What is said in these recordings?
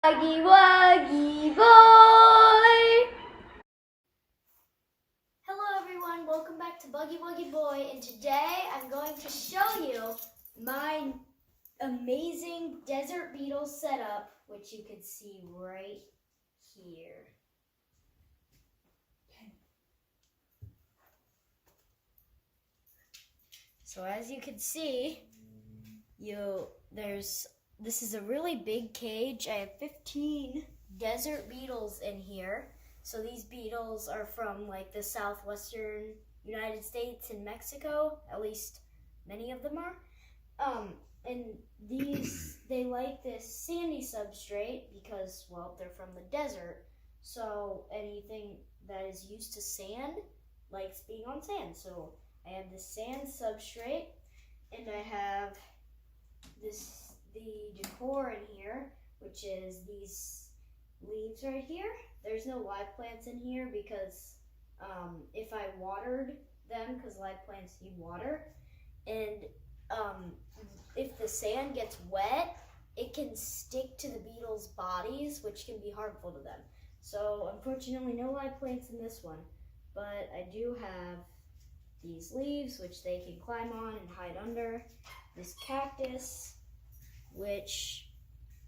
Wuggy Wuggy Boy! Hello everyone, welcome back to Buggy Wuggy Boy, and today I'm going to show you my amazing desert beetle setup, which you can see right here. So as you can see, this is a really big cage. I have 15 desert beetles in here. So these beetles are from like the southwestern United States and Mexico, at least many of them are. And they like this sandy substrate because, well, they're from the desert. So anything that is used to sand likes being on sand. So I have this sand substrate, and I have the decor in here, which is these leaves right here. There's no live plants in here because if I watered them, because live plants need water, and if the sand gets wet, it can stick to the beetles' bodies, which can be harmful to them. So unfortunately, no live plants in this one, but I do have these leaves, which they can climb on and hide under. This cactus, which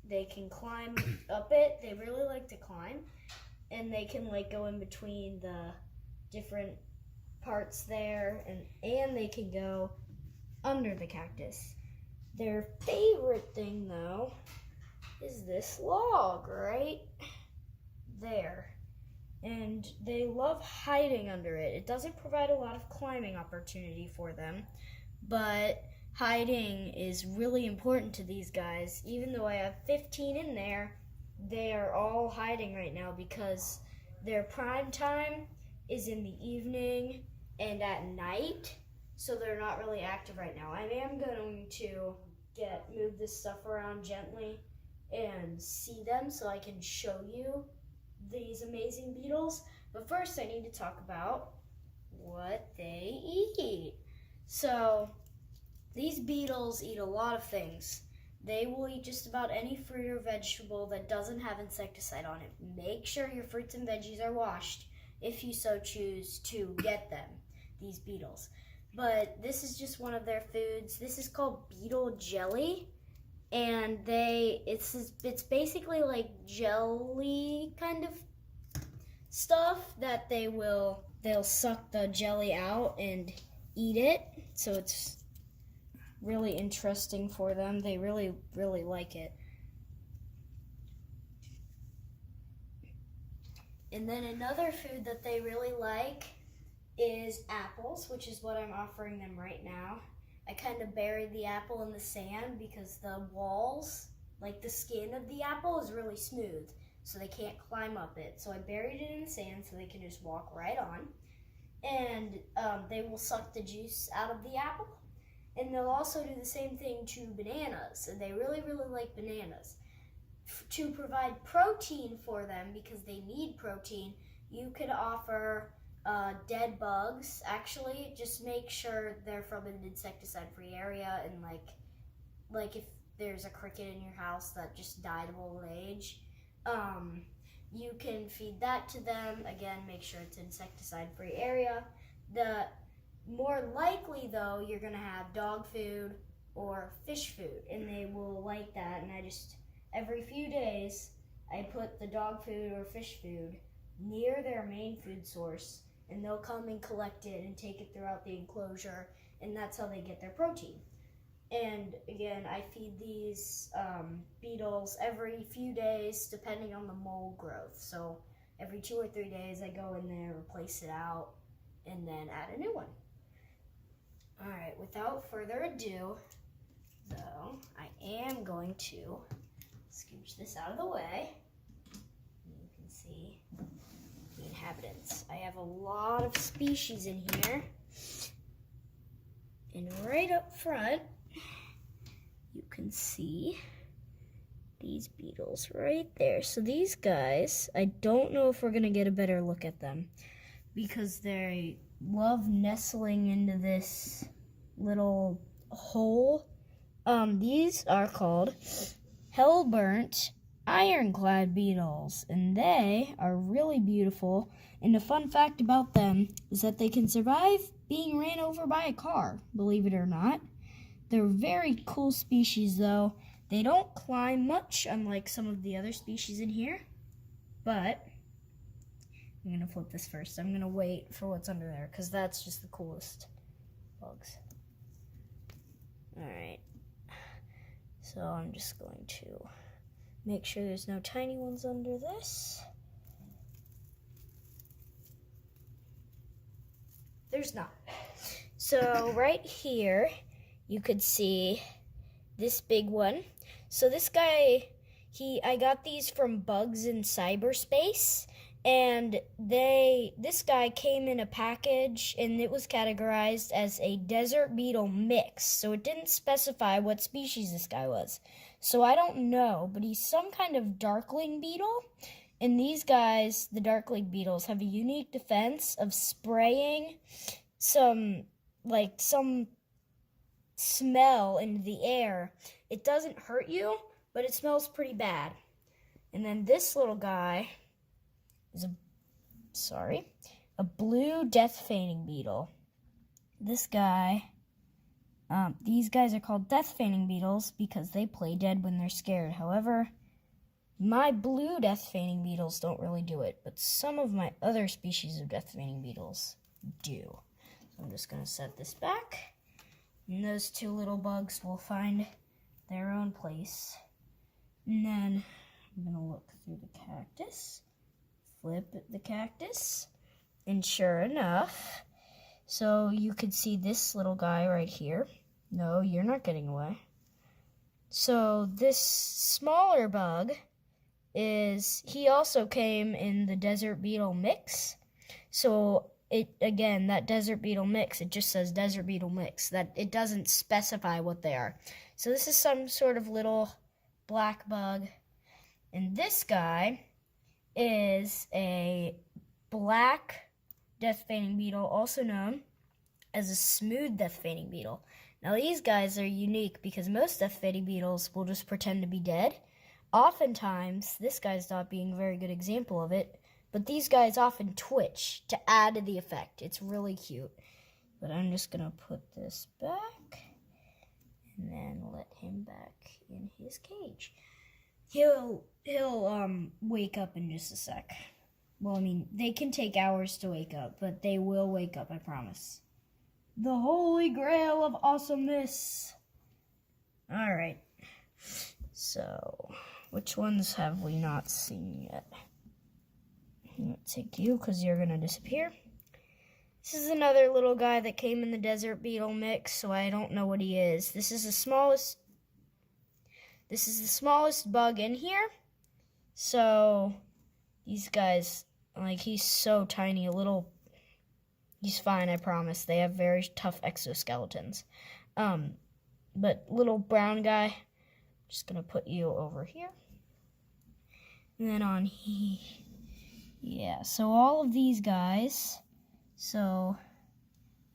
they can climb up it. They really like to climb, and they can like go in between the different parts there, and they can go under the cactus. Their favorite thing though is this log right there, and they love hiding under it. It doesn't provide a lot of climbing opportunity for them, but hiding is really important to these guys. Even though I have 15 in there, they are all hiding right now because their prime time is in the evening and at night, so they're not really active right now. I am going to move this stuff around gently and see them so I can show you these amazing beetles. But first I need to talk about what they eat. So these beetles eat a lot of things. They will eat just about any fruit or vegetable that doesn't have insecticide on it. Make sure your fruits and veggies are washed if you so choose to get them, these beetles. But this is just one of their foods. This is called beetle jelly, and it's basically like jelly kind of stuff that they'll suck the jelly out and eat it. So it's really interesting for them. They really, really like it. And then another food that they really like is apples, which is what I'm offering them right now. I kind of buried the apple in the sand because the walls, like the skin of the apple, is really smooth, so they can't climb up it. So I buried it in the sand so they can just walk right on. And they will suck the juice out of the apple. And they'll also do the same thing to bananas, and they really, really like bananas. To provide protein for them, because they need protein, you could offer dead bugs. Actually, just make sure they're from an insecticide-free area, and like if there's a cricket in your house that just died of old age, you can feed that to them. Again, make sure it's insecticide-free area. More likely, though, you're going to have dog food or fish food, and they will like that. And every few days, I put the dog food or fish food near their main food source, and they'll come and collect it and take it throughout the enclosure, and that's how they get their protein. And again, I feed these beetles every few days, depending on the mold growth. So every 2 or 3 days, I go in there, replace it out, and then add a new one. All right, without further ado, though, I am going to scooch this out of the way. You can see the inhabitants. I have a lot of species in here. And right up front, you can see these beetles right there. So these guys, I don't know if we're going to get a better look at them because they love nestling into this little hole. These are called hellburnt ironclad beetles, and they are really beautiful. And a fun fact about them is that they can survive being ran over by a car, believe it or not. They're a very cool species, though. They don't climb much, unlike some of the other species in here. But I'm going to flip this first. I'm going to wait for what's under there, because that's just the coolest bugs. Alright. So I'm just going to make sure there's no tiny ones under this. There's not. So right here, you could see this big one. So this guy, I got these from Bugs in Cyberspace, and this guy came in a package, and it was categorized as a desert beetle mix. So it didn't specify what species this guy was. So I don't know, but he's some kind of darkling beetle. And these guys, the darkling beetles, have a unique defense of spraying some smell into the air. It doesn't hurt you, but it smells pretty bad. And then this little guy is a blue death feigning beetle. This guy, these guys are called death feigning beetles because they play dead when they're scared. However, my blue death feigning beetles don't really do it, but some of my other species of death feigning beetles do. So I'm just going to set this back, and those two little bugs will find their own place. And then I'm going to look through the cactus, flip the cactus, and sure enough, so you could see this little guy right here. No, you're not getting away. So this smaller bug he also came in the desert beetle mix. So that desert beetle mix, it just says desert beetle mix. That it doesn't specify what they are. So this is some sort of little black bug. And this guy is a black death feigning beetle, also known as a smooth death feigning beetle. Now these guys are unique because most death feigning beetles will just pretend to be dead. Oftentimes, this guy's not being a very good example of it, but these guys often twitch to add to the effect. It's really cute. But I'm just going to put this back and then let him back in his cage. He'll wake up in just a sec. Well, I mean, they can take hours to wake up, but they will wake up, I promise. The holy grail of awesomeness. All right. So, which ones have we not seen yet? I'm going to take you because you're going to disappear. This is another little guy that came in the desert beetle mix, so I don't know what he is. This is the smallest bug in here. So, these guys, he's so tiny, he's fine, I promise. They have very tough exoskeletons. But little brown guy, just gonna put you over here. And then on here. Yeah, so all of these guys, so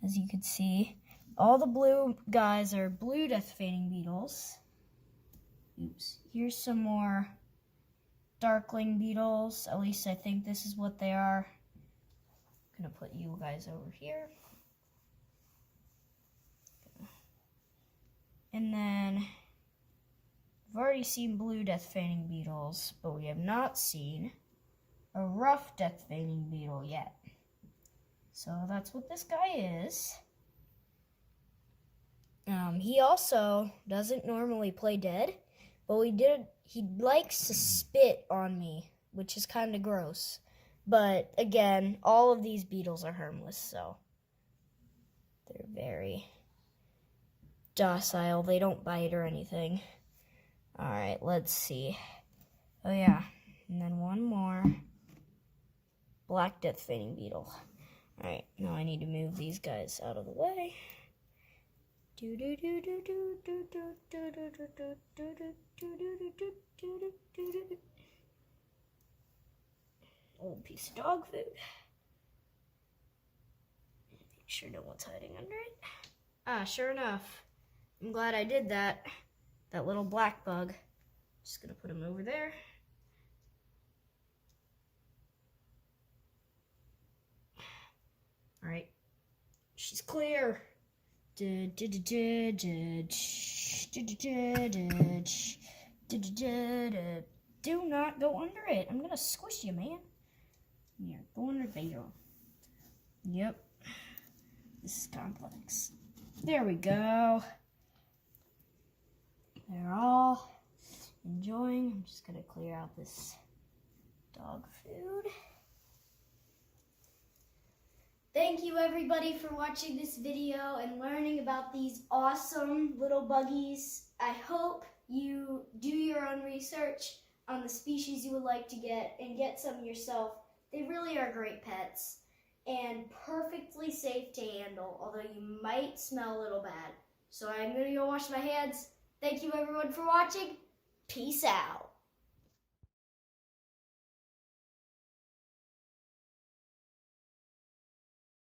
as you can see, all the blue guys are blue death feigning beetles. Oops. Here's some more darkling beetles. At least I think this is what they are. I'm gonna put you guys over here. And then we've already seen blue death feigning beetles, but we have not seen a rough death feigning beetle yet. So that's what this guy is. He also doesn't normally play dead, but he likes to spit on me, which is kind of gross. But again, all of these beetles are harmless, so they're very docile. They don't bite or anything. All right, let's see. Oh yeah, and then one more black death feigning beetle. All right, now I need to move these guys out of the way. Old piece of dog food. Make sure no one's hiding under it. Ah, sure enough. I'm glad I did that. That little black bug. Just gonna put him over there. All right, she's clear. Do not go under it. I'm gonna squish you, man. Here, go under there. Yep. This is complex. There we go. They're all enjoying. I'm just gonna clear out this dog food. Thank you everybody for watching this video and learning about these awesome little buggies. I hope you do your own research on the species you would like to get and get some yourself. They really are great pets and perfectly safe to handle, although you might smell a little bad. So I'm gonna go wash my hands. Thank you everyone for watching. Peace out.